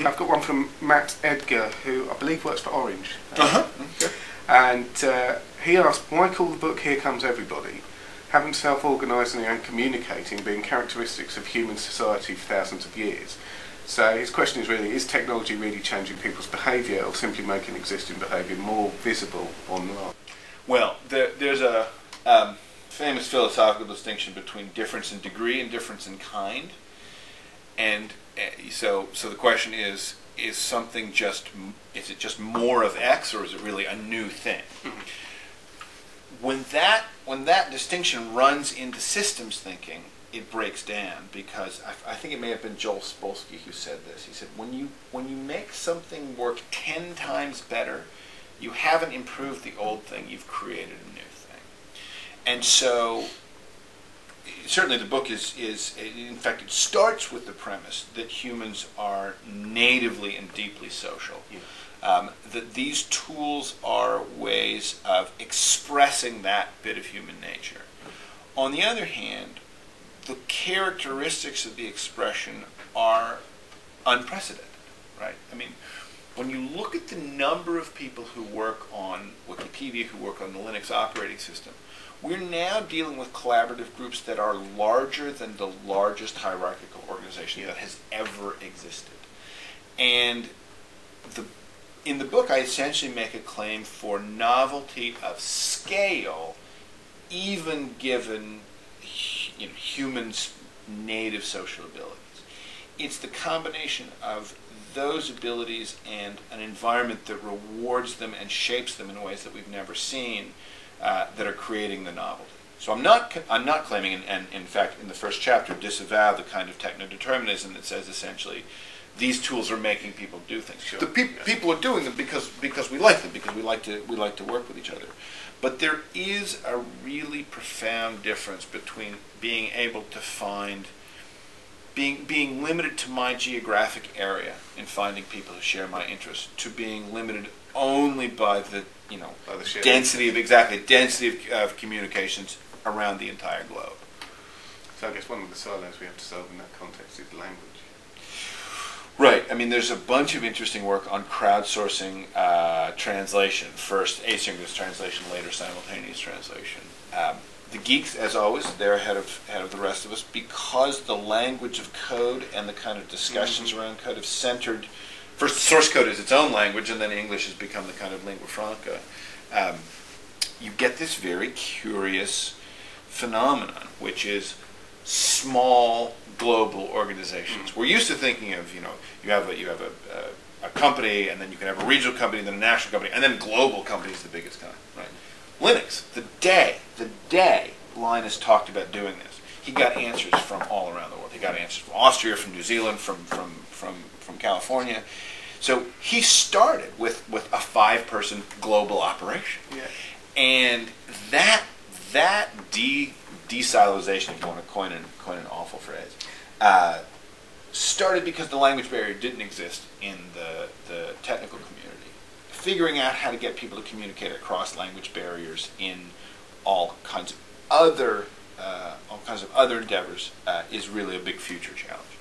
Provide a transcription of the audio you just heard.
I've got one from Matt Edgar, who I believe works for Orange. Okay. And he asked, why call the book Here Comes Everybody? Having self-organising and communicating being characteristics of human society for thousands of years. So his question is really, is technology really changing people's behaviour or simply making existing behaviour more visible online? Well, there's a famous philosophical distinction between difference in degree and difference in kind. And so the question is something is it just more of X, or is it really a new thing? Mm-hmm. When that distinction runs into systems thinking, it breaks down, because I think it may have been Joel Spolsky who said this. He said, when you make something work 10 times better, you haven't improved the old thing, you've created a new thing. And so certainly the book is in fact, it starts with the premise that humans are natively and deeply social. Yeah. That these tools are ways of expressing that bit of human nature. On the other hand, the characteristics of the expression are unprecedented, right? I mean, when you look at the number of people who work on Wikipedia, who work on the Linux operating system, we're now dealing with collaborative groups that are larger than the largest hierarchical organization that has ever existed. And in the book, I essentially make a claim for novelty of scale, even given humans' native social abilities. It's the combination of those abilities and an environment that rewards them and shapes them in ways that we've never seen that are creating the novelty. So I'm not claiming, and in fact in the first chapter disavow the kind of techno-determinism that says essentially these tools are making people do things. Sure. People are doing them because we like them, because we like to work with each other. But there is a really profound difference between being able to find, being limited to my geographic area and finding people who share my interests, to being limited only by the density of communications around the entire globe. So I guess one of the silos we have to solve in that context is language. Right. I mean, there's a bunch of interesting work on crowdsourcing translation. First asynchronous translation, later simultaneous translation. The geeks, as always, they're ahead of the rest of us, because the language of code and the kind of discussions around code have centered. First, source code is its own language, and then English has become the kind of lingua franca. You get this very curious phenomenon, which is small global organizations. We're used to thinking of, you have a company, and then you can have a regional company, and then a national company, and then global company is the biggest kind, right? Linux, the day Linus talked about doing this, he got answers from all around the world. He got answers from Austria, from New Zealand, from California. So he started with a 5-person global operation. Yeah. And that desilization, if you want to coin an awful phrase, started because the language barrier didn't exist in the technical community. Figuring out how to get people to communicate across language barriers in all kinds of other endeavors is really a big future challenge.